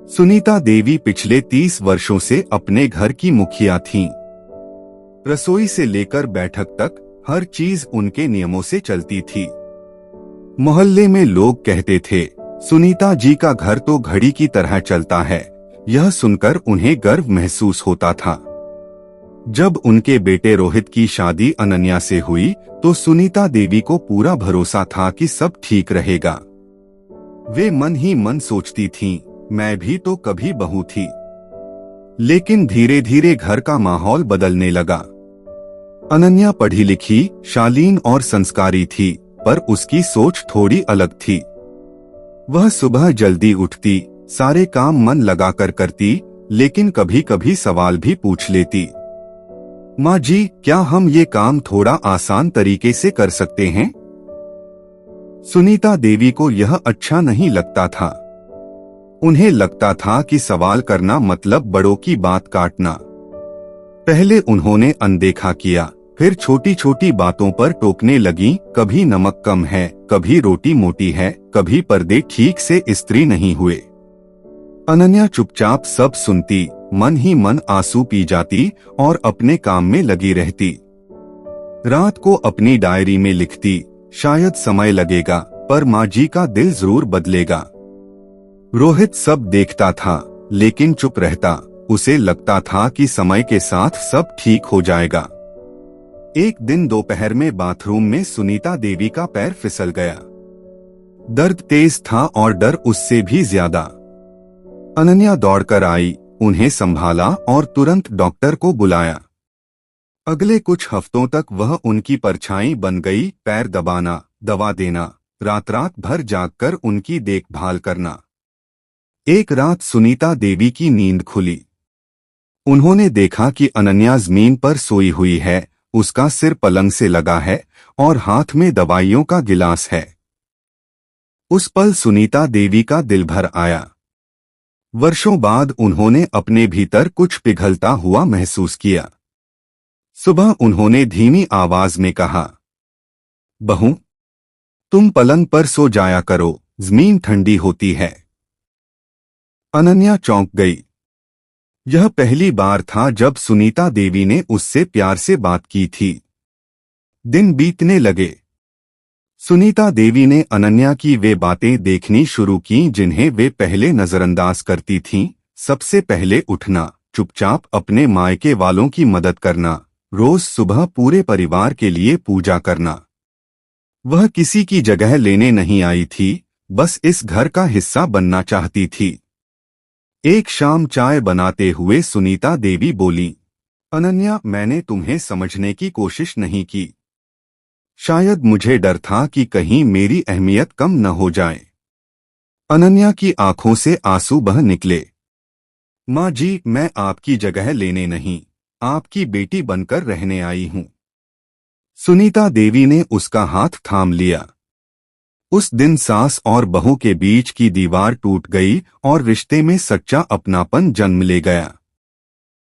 सुनीता देवी पिछले 30 वर्षों से अपने घर की मुखिया थीं। रसोई से लेकर बैठक तक हर चीज उनके नियमों से चलती थी। मोहल्ले में लोग कहते थे, सुनीता जी का घर तो घड़ी की तरह चलता है। यह सुनकर उन्हें गर्व महसूस होता था। जब उनके बेटे रोहित की शादी अनन्या से हुई तो सुनीता देवी को पूरा भरोसा था कि सब ठीक रहेगा। वे मन ही मन सोचती थीं, मैं भी तो कभी बहू थी। लेकिन धीरे धीरे घर का माहौल बदलने लगा। अनन्या पढ़ी लिखी, शालीन और संस्कारी थी, पर उसकी सोच थोड़ी अलग थी। वह सुबह जल्दी उठती, सारे काम मन लगाकर करती, लेकिन कभी कभी सवाल भी पूछ लेती। माँ जी, क्या हम ये काम थोड़ा आसान तरीके से कर सकते हैं? सुनीता देवी को यह अच्छा नहीं लगता था। उन्हें लगता था कि सवाल करना मतलब बड़ों की बात काटना। पहले उन्होंने अनदेखा किया, फिर छोटी छोटी बातों पर टोकने लगी। कभी नमक कम है, कभी रोटी मोटी है, कभी पर्दे ठीक से इस्त्री नहीं हुए। अनन्या चुपचाप सब सुनती, मन ही मन आंसू पी जाती और अपने काम में लगी रहती। रात को अपनी डायरी में लिखती, शायद समय लगेगा, पर माँ जी का दिल जरूर बदलेगा। रोहित सब देखता था, लेकिन चुप रहता। उसे लगता था कि समय के साथ सब ठीक हो जाएगा। एक दिन दोपहर में बाथरूम में सुनीता देवी का पैर फिसल गया। दर्द तेज था और डर उससे भी ज्यादा। अनन्या दौड़कर आई, उन्हें संभाला और तुरंत डॉक्टर को बुलाया। अगले कुछ हफ्तों तक वह उनकी परछाई बन गई। पैर दबाना, दवा देना, रात रात भर जागकर उनकी देखभाल करना। एक रात सुनीता देवी की नींद खुली। उन्होंने देखा कि अनन्या जमीन पर सोई हुई है, उसका सिर पलंग से लगा है और हाथ में दवाइयों का गिलास है। उस पल सुनीता देवी का दिल भर आया। वर्षों बाद उन्होंने अपने भीतर कुछ पिघलता हुआ महसूस किया। सुबह उन्होंने धीमी आवाज में कहा, बहू, तुम पलंग पर सो जाया करो, जमीन ठंडी होती है। अनन्या चौंक गई। यह पहली बार था जब सुनीता देवी ने उससे प्यार से बात की थी। दिन बीतने लगे। सुनीता देवी ने अनन्या की वे बातें देखनी शुरू की जिन्हें वे पहले नजरअंदाज करती थीं। सबसे पहले उठना, चुपचाप अपने मायके वालों की मदद करना, रोज सुबह पूरे परिवार के लिए पूजा करना। वह किसी की जगह लेने नहीं आई थी, बस इस घर का हिस्सा बनना चाहती थी। एक शाम चाय बनाते हुए सुनीता देवी बोली, अनन्या, मैंने तुम्हें समझने की कोशिश नहीं की। शायद मुझे डर था कि कहीं मेरी अहमियत कम न हो जाए। अनन्या की आंखों से आंसू बह निकले। माँ जी, मैं आपकी जगह लेने नहीं, आपकी बेटी बनकर रहने आई हूँ। सुनीता देवी ने उसका हाथ थाम लिया। उस दिन सास और बहू के बीच की दीवार टूट गई और रिश्ते में सच्चा अपनापन जन्म ले गया।